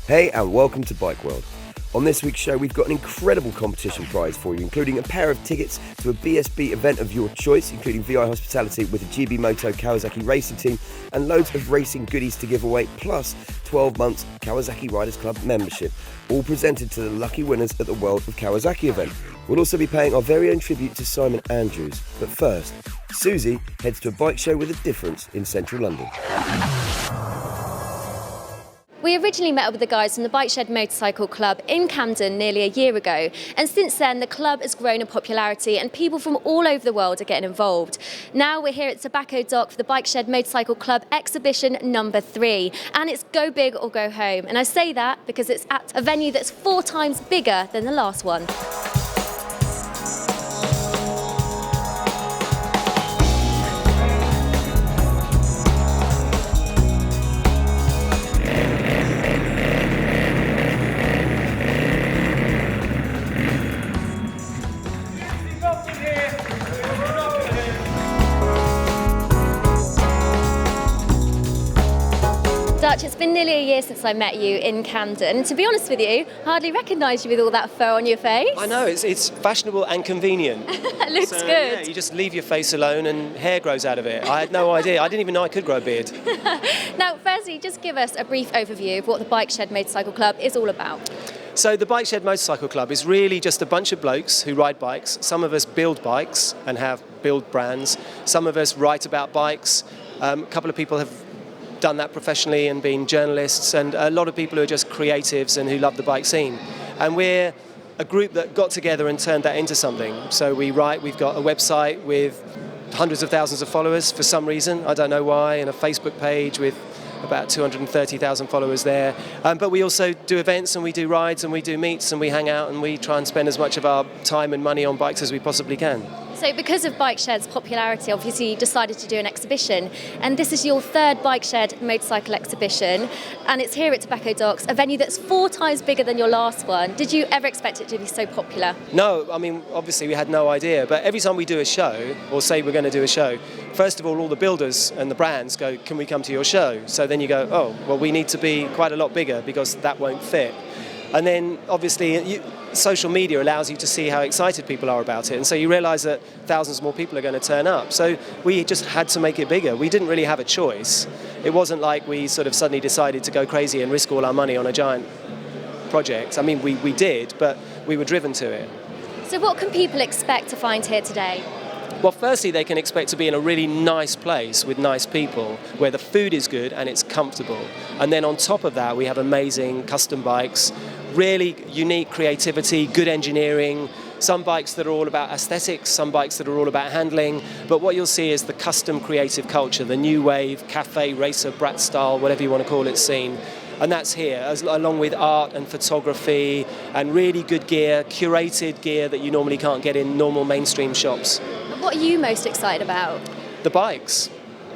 Hey and welcome to Bike World. On this week's show we've got an incredible competition prize for you, including a pair of tickets to a BSB event of your choice, including VI hospitality with a GB Moto Kawasaki racing team and loads of racing goodies to give away, plus 12 months Kawasaki Riders Club membership, all presented to the lucky winners at the World of Kawasaki event. We'll also be paying our very own tribute to Simon Andrews. But first, Suzy heads to a bike show with a difference in central London. We originally met up with the guys from the Bike Shed Motorcycle Club in Camden nearly a year ago, and since then the club has grown in popularity and people from all over the world are getting involved. Now we're here at Tabacco Dock for the Bike Shed Motorcycle Club exhibition number 3, and it's go big or go home. And I say that because it's at a venue that's 4 times bigger than the last one. Dutch, it's been nearly a year since I met you in Camden. To be honest with you, I hardly recognised you with all that fur on your face. I know, it's fashionable and convenient. It looks good. Yeah, you just leave your face alone and hair grows out of it. I had no idea. I didn't even know I could grow a beard. Now, firstly, just give us a brief overview of what the Bike Shed Motorcycle Club is all about. So the Bike Shed Motorcycle Club is really just a bunch of blokes who ride bikes. Some of us build bikes and have build brands. Some of us write about bikes. A couple of people have done that professionally and been journalists, and a lot of people who are just creatives and who love the bike scene. And we're a group that got together and turned that into something. So we write, we've got a website with hundreds of thousands of followers for some reason, I don't know why, and a Facebook page with about 230,000 followers there. But we also do events and we do rides and we do meets and we hang out and we try and spend as much of our time and money on bikes as we possibly can. So because of Bike Shed's popularity, obviously you decided to do an exhibition, and this is your 3rd Bike Shed motorcycle exhibition, and it's here at Tabacco Docks, a venue that's 4 times bigger than your last one. Did you ever expect it to be so popular? No, I mean, obviously we had no idea, but every time we do a show, or say we're going to do a show, first of all the builders and the brands go, can we come to your show? So then you go, oh, well, we need to be quite a lot bigger because that won't fit. And then obviously social media allows you to see how excited people are about it, and so you realise that thousands more people are going to turn up. So we just had to make it bigger. We didn't really have a choice. It wasn't like we sort of suddenly decided to go crazy and risk all our money on a giant project. I mean, we did, but we were driven to it. So what can people expect to find here today? Well, firstly, they can expect to be in a really nice place with nice people where the food is good and it's comfortable. And then on top of that, we have amazing custom bikes, really unique creativity, good engineering, some bikes that are all about aesthetics, some bikes that are all about handling. But what you'll see is the custom creative culture, the new wave, cafe, racer, brat style, whatever you want to call it, scene. And that's here, along with art and photography and really good gear, curated gear that you normally can't get in normal mainstream shops. What are you most excited about? The bikes.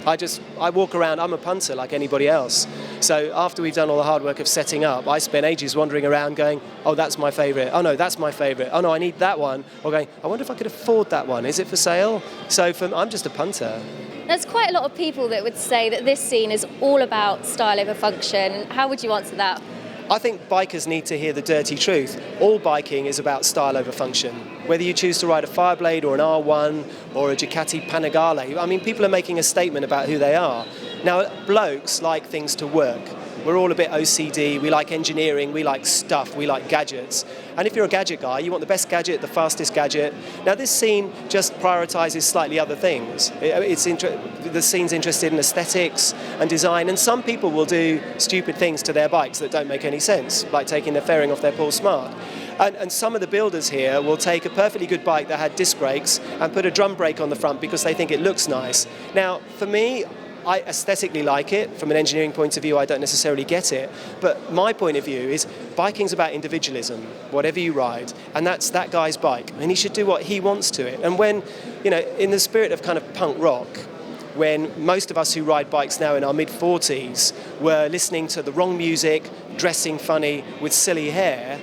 I walk around, I'm a punter like anybody else. So after we've done all the hard work of setting up, I spend ages wandering around going, oh, that's my favourite. Oh, no, that's my favourite. Oh, no, I need that one. Or going, I wonder if I could afford that one. Is it for sale? So I'm just a punter. There's quite a lot of people that would say that this scene is all about style over function. How would you answer that? I think bikers need to hear the dirty truth. All biking is about style over function. Whether you choose to ride a Fireblade or an R1 or a Ducati Panigale, I mean, people are making a statement about who they are. Now, blokes like things to work. We're all a bit OCD, we like engineering, we like stuff, we like gadgets. And if you're a gadget guy, you want the best gadget, the fastest gadget. Now this scene just prioritises slightly other things. The scene's interested in aesthetics and design, and some people will do stupid things to their bikes that don't make any sense, like taking the fairing off their Paul Smart. And some of the builders here will take a perfectly good bike that had disc brakes and put a drum brake on the front because they think it looks nice. Now, for me, I aesthetically like it. From an engineering point of view, I don't necessarily get it. But my point of view is biking's about individualism, whatever you ride. And that's that guy's bike. And he should do what he wants to it. And when, in the spirit of kind of punk rock, when most of us who ride bikes now in our mid-40s were listening to the wrong music, dressing funny with silly hair,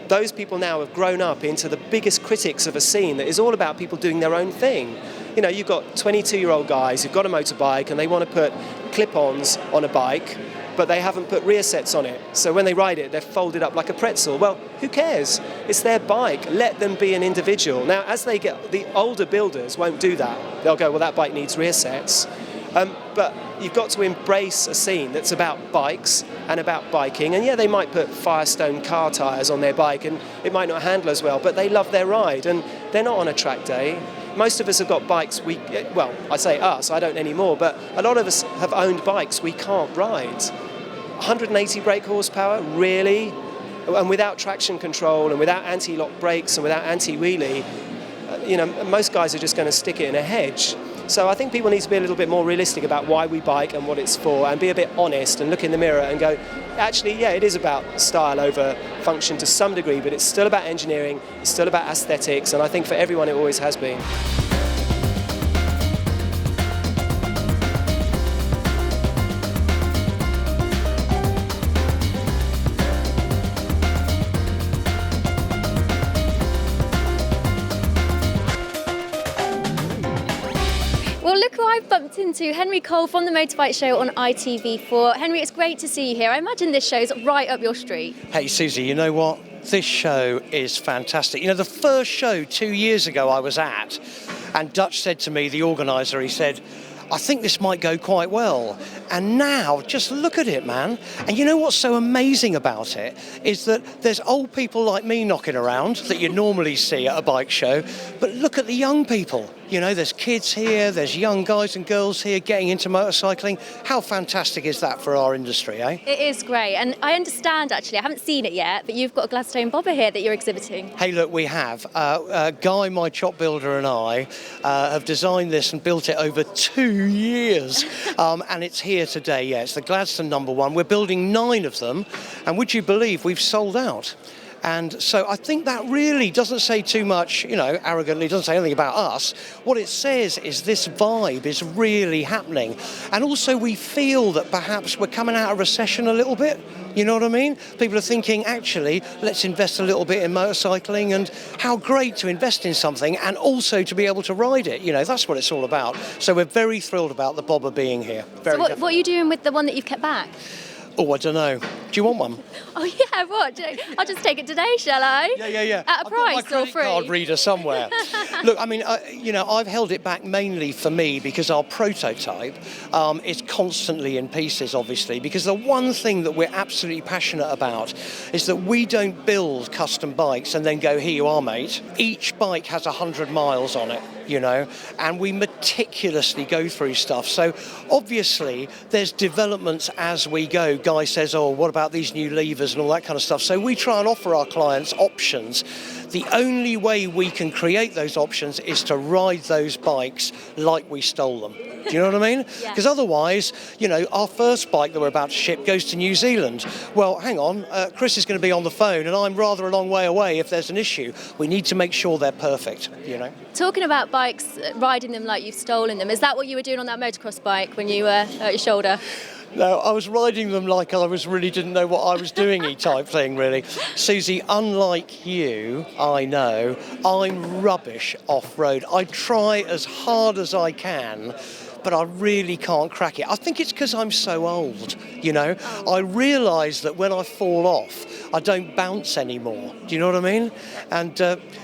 those people now have grown up into the biggest critics of a scene that is all about people doing their own thing. You've got 22-year-old guys who've got a motorbike and they want to put clip-ons on a bike but they haven't put rear sets on it. So when they ride it, they're folded up like a pretzel. Well, who cares? It's their bike. Let them be an individual. Now, as they get, the older builders won't do that. They'll go, well, that bike needs rear sets. But you've got to embrace a scene that's about bikes and about biking. And yeah, they might put Firestone car tyres on their bike and it might not handle as well, but they love their ride and they're not on a track day. Most of us have got bikes, well, I say us, I don't anymore, but a lot of us have owned bikes we can't ride. 180 brake horsepower, really? And without traction control and without anti-lock brakes and without anti-wheelie, most guys are just going to stick it in a hedge. So I think people need to be a little bit more realistic about why we bike and what it's for, and be a bit honest and look in the mirror and go, actually, yeah, it is about style over function to some degree, but it's still about engineering, it's still about aesthetics, and I think for everyone it always has been. Well, look who I've bumped into, Henry Cole from the Motorbike Show on ITV4. Henry, it's great to see you here. I imagine this show's right up your street. Hey, Suzy, you know what? This show is fantastic. You know, the first show 2 years ago I was at, and Dutch said to me, the organiser, he said, I think this might go quite well. And now, just look at it, man. And you know what's so amazing about it is that there's old people like me knocking around that you normally see at a bike show, but look at the young people. You know, there's kids here, there's young guys and girls here getting into motorcycling. How fantastic is that for our industry, eh? It is great, and I understand, actually, I haven't seen it yet, but you've got a Gladstone bobber here that you're exhibiting. Hey, look, we have. Guy, my chop builder, and I have designed this and built it over 2 years, and it's here today, yeah. It's the Gladstone #1. We're building 9 of them, and would you believe we've sold out? And so I think that really doesn't say too much, you know, arrogantly, doesn't say anything about us. What it says is this vibe is really happening. And also we feel that perhaps we're coming out of recession a little bit. You know what I mean? People are thinking, actually, let's invest a little bit in motorcycling, and how great to invest in something and also to be able to ride it. You know, that's what it's all about. So we're very thrilled about the bobber being here. So what are you doing with the one that you've kept back? Oh, I don't know. Do you want one? Oh, yeah, what? I'll just take it today, shall I? Yeah. At a price I've got my or free? credit card reader somewhere. Look, I mean, I've held it back mainly for me because our prototype is constantly in pieces, obviously, because the one thing that we're absolutely passionate about is that we don't build custom bikes and then go, here you are, mate. Each bike has 100 miles on it, you know, and we meticulously go through stuff. So obviously there's developments as we go. Guy says, oh, what about these new levers and all that kind of stuff? So we try and offer our clients options. The only way we can create those options is to ride those bikes like we stole them. Do you know what I mean? Because otherwise, you know, our first bike that we're about to ship goes to New Zealand. Well, hang on, Chris is going to be on the phone and I'm rather a long way away if there's an issue. We need to make sure they're perfect, you know. Talking about bikes, riding them like you've stolen them, is that what you were doing on that motocross bike when you were at your shoulder? No, I was riding them like I really didn't know what I was doing type thing, really. Suzy, unlike you, I know, I'm rubbish off-road. I try as hard as I can, but I really can't crack it. I think it's because I'm so old, you know. I realise that when I fall off, I don't bounce anymore. Do you know what I mean? And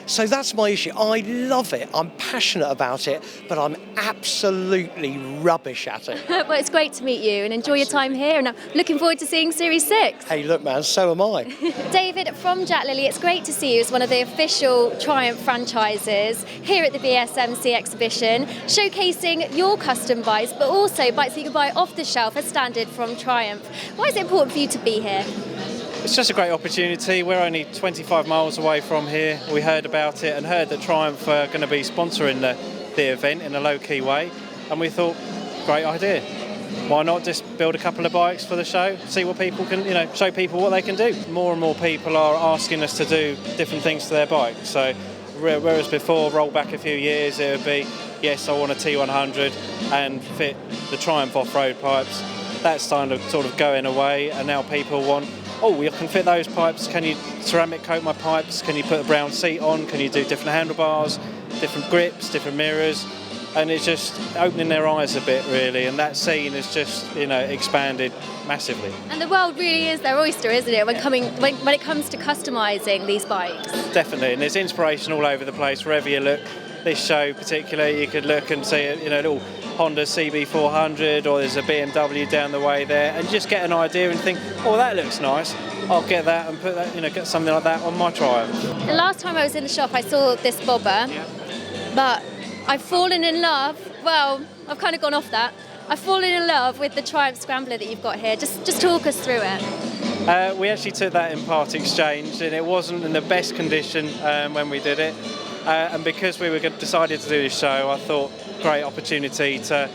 so that's my issue. I love it. I'm passionate about it, but I'm absolutely rubbish at it. Well, it's great to meet you and enjoy your time here, and I'm looking forward to seeing Series 6. Hey, look, man, so am I. David from Jack Lily, it's great to see you as one of the official Triumph franchises here at the BSMC exhibition, showcasing your custom bikes, but also bikes that you can buy off the shelf as standard from Triumph. Why is it important for you to be here? It's just a great opportunity. We're only 25 miles away from here. We heard about it and heard that Triumph are going to be sponsoring the event in a low-key way, and we thought, great idea. Why not just build a couple of bikes for the show, see what people can, you know, show people what they can do. More and more people are asking us to do different things to their bikes. So whereas before, roll back a few years, it would be, yes, I want a T100 and fit the Triumph off-road pipes. That's sort of going away, and now people want, oh, you can fit those pipes. Can you ceramic coat my pipes? Can you put a brown seat on? Can you do different handlebars, different grips, different mirrors? and it's just opening their eyes a bit, really, and that scene has just, expanded massively. And the world really is their oyster, isn't it, when it comes to customising these bikes? Definitely, and there's inspiration all over the place, wherever you look. This show particularly, you could look and see a little Honda CB400, or there's a BMW down the way there, and just get an idea and think, oh, that looks nice. I'll get that and put that, get something like that on my Triumph. The last time I was in the shop, I saw this bobber, but I've fallen in love. Well, I've kind of gone off that. I've fallen in love with the Triumph Scrambler that you've got here. Just talk us through it. We actually took that in part exchange, and it wasn't in the best condition when we did it. And because we decided to do this show, I thought great opportunity to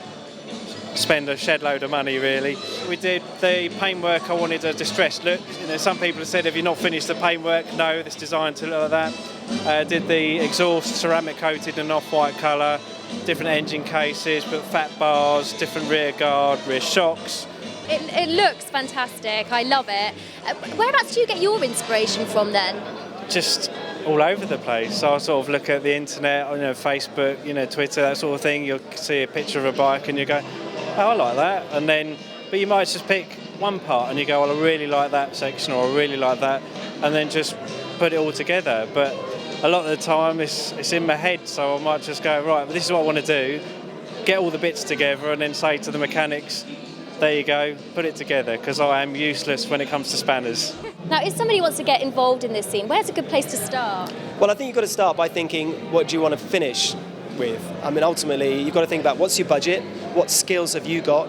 spend a shed load of money, really. We did the paintwork. I wanted a distressed look. Some people have said, have you not finished the paintwork? No, it's designed to look like that. Did the exhaust ceramic coated in an off-white colour, different engine cases, put fat bars, different rear guard, rear shocks. It looks fantastic. I love it. Whereabouts do you get your inspiration from then? Just all over the place. So I sort of look at the internet, Facebook, Twitter, that sort of thing. You'll see a picture of a bike and you go, oh, I like that. But you might just pick one part and you go, well, I really like that section, or I really like that, and then just put it all together. But a lot of the time it's in my head, so I might just go, right, this is what I want to do, get all the bits together, and then say to the mechanics, there you go, put it together, because I am useless when it comes to spanners. Now, if somebody wants to get involved in this scene, where's a good place to start? Well, I think you've got to start by thinking, what do you want to finish with? I mean, ultimately, you've got to think about what's your budget, what skills have you got,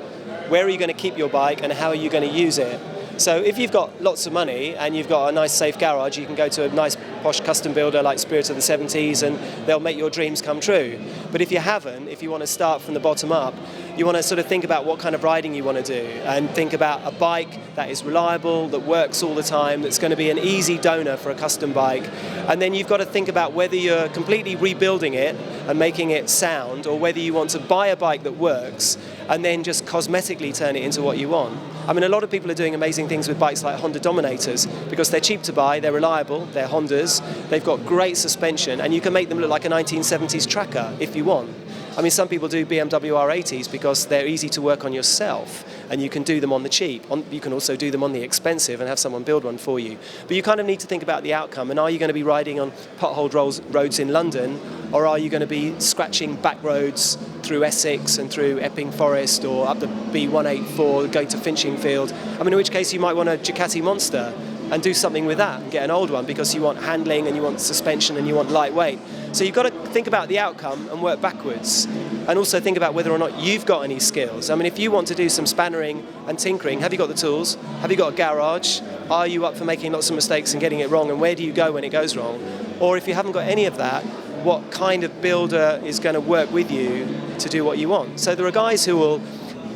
where are you going to keep your bike, and how are you going to use it? So if you've got lots of money and you've got a nice safe garage, you can go to a nice posh custom builder like Spirit of the 70s and they'll make your dreams come true. But if you haven't, if you want to start from the bottom up, you want to sort of think about what kind of riding you want to do, and think about a bike that is reliable, that works all the time, that's going to be an easy donor for a custom bike. And then you've got to think about whether you're completely rebuilding it and making it sound, or whether you want to buy a bike that works and then just cosmetically turn it into what you want. I mean, a lot of people are doing amazing things with bikes like Honda Dominators because they're cheap to buy, they're reliable, they're Hondas, they've got great suspension, and you can make them look like a 1970s tracker if you want. I mean, some people do BMW R80s because they're easy to work on yourself, and you can do them on the cheap. You can also do them on the expensive and have someone build one for you. But you kind of need to think about the outcome, and are you going to be riding on potholed roads in London, or are you going to be scratching back roads through Essex and through Epping Forest, or up the B184 going to Finchingfield? I mean, in which case you might want a Ducati Monster and do something with that and get an old one because you want handling and you want suspension and you want lightweight. So you've got to think about the outcome and work backwards, and also think about whether or not you've got any skills. I mean, if you want to do some spannering and tinkering, have you got the tools? Have you got a garage? Are you up for making lots of mistakes and getting it wrong, and where do you go when it goes wrong? Or if you haven't got any of that, what kind of builder is going to work with you to do what you want? So there are guys who will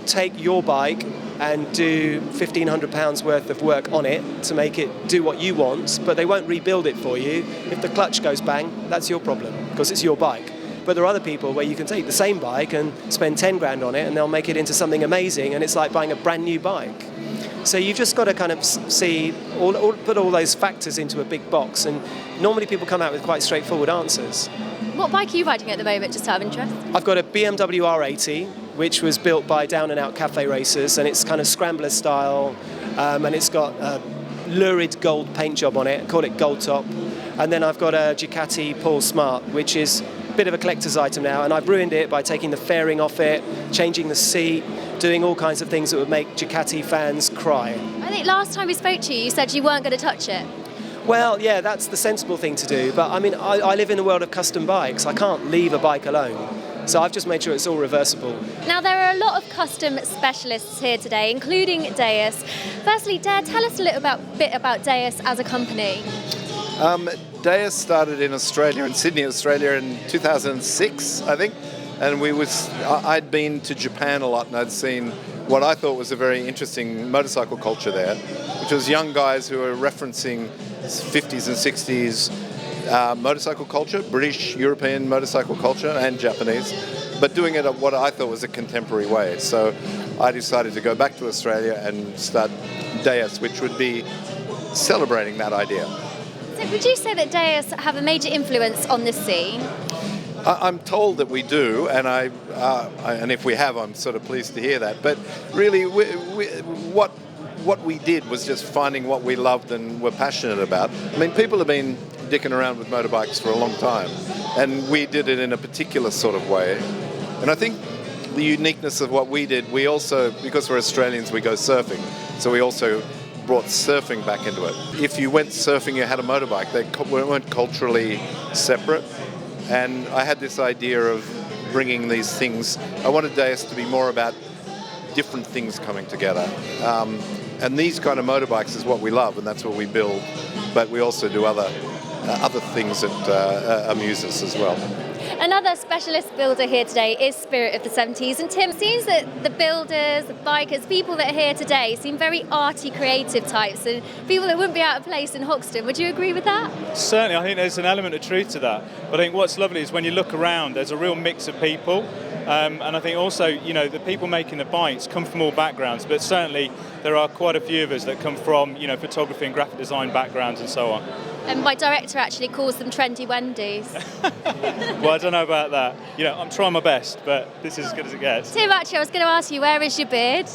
take your bike and do £1,500 worth of work on it to make it do what you want, but they won't rebuild it for you. If the clutch goes bang, that's your problem, because it's your bike. But there are other people where you can take the same bike and spend 10 grand on it, and they'll make it into something amazing, and it's like buying a brand new bike. So you've just got to kind of put all those factors into a big box, and normally people come out with quite straightforward answers. What bike are you riding at the moment, just out of interest? I've got a BMW R80, which was built by down-and-out cafe racers, and it's kind of scrambler style, and it's got a lurid gold paint job on it. I call it Gold Top. And then I've got a Ducati Paul Smart, which is a bit of a collector's item now, and I've ruined it by taking the fairing off it, changing the seat, doing all kinds of things that would make Ducati fans cry. I think last time we spoke to you, you said you weren't going to touch it. Well, yeah, that's the sensible thing to do, but I mean, I live in a world of custom bikes. I can't leave a bike alone. So I've just made sure it's all reversible. Now, there are a lot of custom specialists here today, including Dais. Firstly, Dare, tell us a little bit about Dais as a company. Dais started in Australia, in Sydney, Australia in 2006, I think. And I'd been to Japan a lot, and I'd seen what I thought was a very interesting motorcycle culture there, which was young guys who were referencing 50s and 60s motorcycle culture, British, European motorcycle culture, and Japanese, but doing it what I thought was a contemporary way. So I decided to go back to Australia and start Dais, which would be celebrating that idea. So would you say that Dais have a major influence on this scene? I'm told that we do, and and if we have, I'm sort of pleased to hear that. But really, what we did was just finding what we loved and were passionate about. I mean, people have been dicking around with motorbikes for a long time, and we did it in a particular sort of way. And I think the uniqueness of what we did, we also, because we're Australians, we go surfing, so we also brought surfing back into it. If you went surfing, you had a motorbike. They weren't culturally separate. And I had this idea of bringing these things. I wanted Dais to be more about different things coming together. And these kind of motorbikes is what we love, and that's what we build. But we also do other things that amuse us as well. Another specialist builder here today is Spirit of the 70s. And Tim, it seems that the builders, the bikers, people that are here today seem very arty, creative types and people that wouldn't be out of place in Hoxton. Would you agree with that? Certainly, I think there's an element of truth to that. But I think what's lovely is when you look around, there's a real mix of people. And I think also, you know, the people making the bikes come from all backgrounds, but certainly there are quite a few of us that come from, you know, photography and graphic design backgrounds and so on. And my director actually calls them trendy Wendy's. Well, I don't know about that. You know, I'm trying my best, but this is as good as it gets. Tim, actually, I was going to ask you, where is your beard?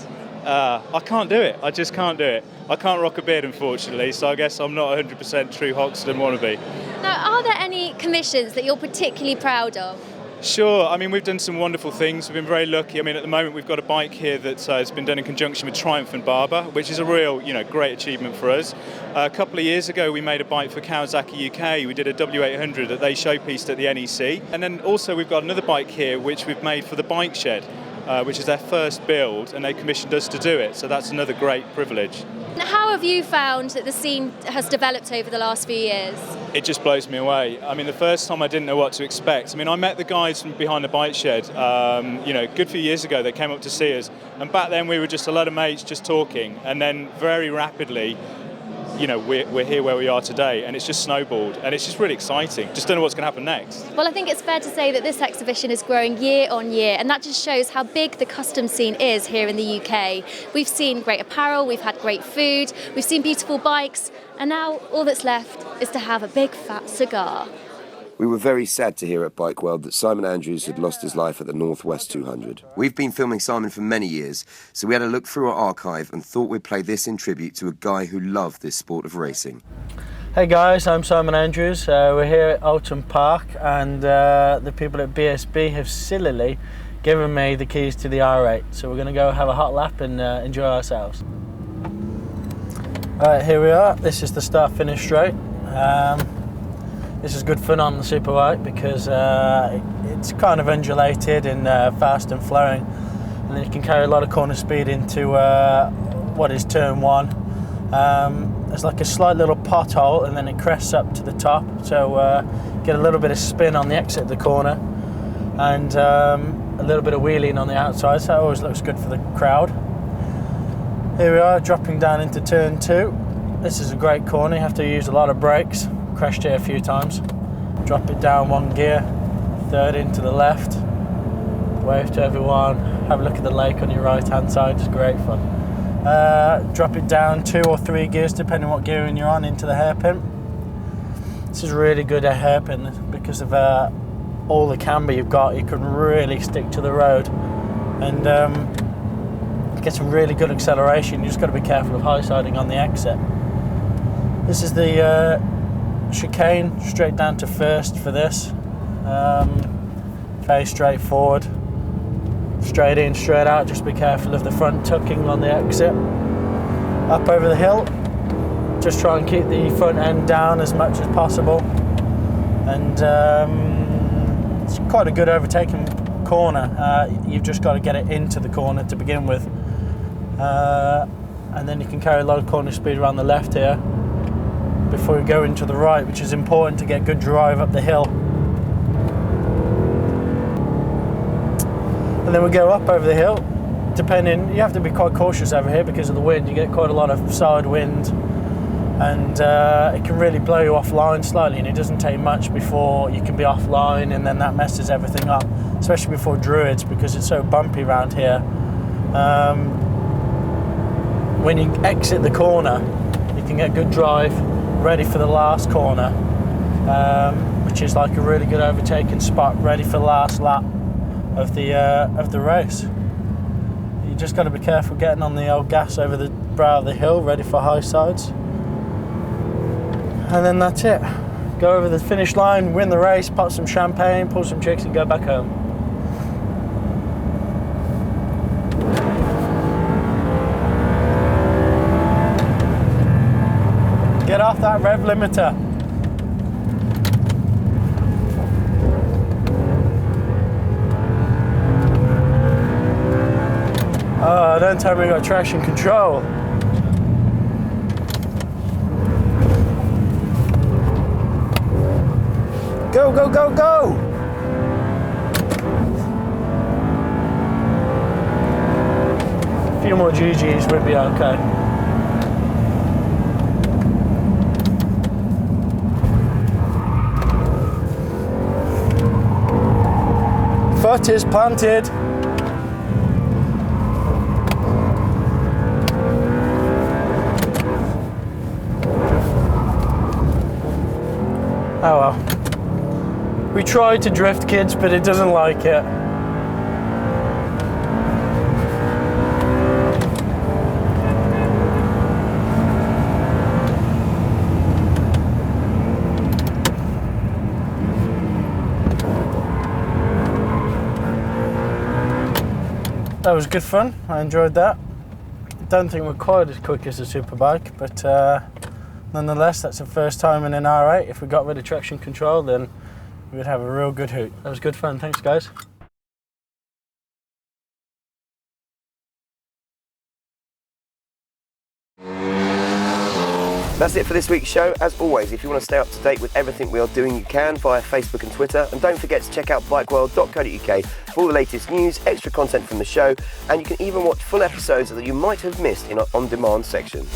I can't do it. I just can't do it. I can't rock a beard, unfortunately, so I guess I'm not 100% true Hoxton wannabe. Now, are there any commissions that you're particularly proud of? Sure. I mean, we've done some wonderful things. We've been very lucky. I mean, at the moment, we've got a bike here that has been done in conjunction with Triumph and Barber, which is a real, you know, great achievement for us. A couple of years ago, we made a bike for Kawasaki UK. We did a W800 that they showpieced at the NEC. And then also, we've got another bike here, which we've made for the Bike Shed, which is their first build, and they commissioned us to do it. So that's another great privilege. How have you found that the scene has developed over the last few years? It just blows me away. I mean, the first time I didn't know what to expect. I mean, I met the guys from behind the Bike Shed, you know, a good few years ago. They came up to see us. And back then we were just a lot of mates just talking. And then very rapidly, you know, we're here where we are today, and it's just snowballed, and it's just really exciting. Just don't know what's going to happen next. Well, I think it's fair to say that this exhibition is growing year on year, and that just shows how big the custom scene is here in the UK. We've seen great apparel, we've had great food, we've seen beautiful bikes, and now all that's left is to have a big fat cigar. We were very sad to hear at Bike World that Simon Andrews had lost his life at the Northwest 200. We've been filming Simon for many years, so we had a look through our archive and thought we'd play this in tribute to a guy who loved this sport of racing. Hey guys, I'm Simon Andrews. We're here at Alton Park, and the people at BSB have sillily given me the keys to the R8. So we're going to go have a hot lap and enjoy ourselves. Alright, here we are. This is the start-finish straight. This is good fun on the Superbike because it's kind of undulated and fast and flowing, and then you can carry a lot of corner speed into what is turn one. There's like a slight little pothole and then it crests up to the top, so get a little bit of spin on the exit of the corner and a little bit of wheeling on the outside, so that always looks good for the crowd. Here we are dropping down into turn two. This is a great corner, you have to use a lot of brakes. Crashed here a few times. Drop it down one gear, third into the left, wave to everyone, have a look at the lake on your right hand side, it's great fun. Drop it down 2 or 3 gears depending on what gearing you're on into the hairpin. This is really good at hairpin because of all the camber you've got. You can really stick to the road and get some really good acceleration. You just got to be careful of high siding on the exit. This is the chicane straight down to first for this. Very straightforward. Straight in, straight out, just be careful of the front tucking on the exit. Up over the hill, just try and keep the front end down as much as possible. And it's quite a good overtaking corner. You've just got to get it into the corner to begin with. And then you can carry a lot of corner speed around the left here before you go into the right, which is important to get good drive up the hill. And then we go up over the hill, depending, you have to be quite cautious over here because of the wind. You get quite a lot of side wind and it can really blow you offline slightly, and it doesn't take much before you can be offline, and then that messes everything up, especially before Druids because it's so bumpy around here. When you exit the corner, you can get good drive ready for the last corner, which which is like a really good overtaking spot, ready for the last lap of the race. You just got to be careful getting on the old gas over the brow of the hill, ready for high sides. And then that's it. Go over the finish line, win the race, pop some champagne, pull some chicks and go back home. Get off that rev limiter. Oh, don't tell me we got traction control. Go, go, go, go! A few more GGs would be okay. Foot is planted. Oh well. We tried to drift, kids, but it doesn't like it. That was good fun. I enjoyed that. Don't think we're quite as quick as a superbike, but nonetheless, that's the first time in an R8. If we got rid of traction control, then we'd have a real good hoot. That was good fun. Thanks, guys. That's it for this week's show. As always, if you want to stay up to date with everything we are doing, you can via Facebook and Twitter. And don't forget to check out bikeworld.co.uk for all the latest news, extra content from the show, and you can even watch full episodes that you might have missed in our on-demand section.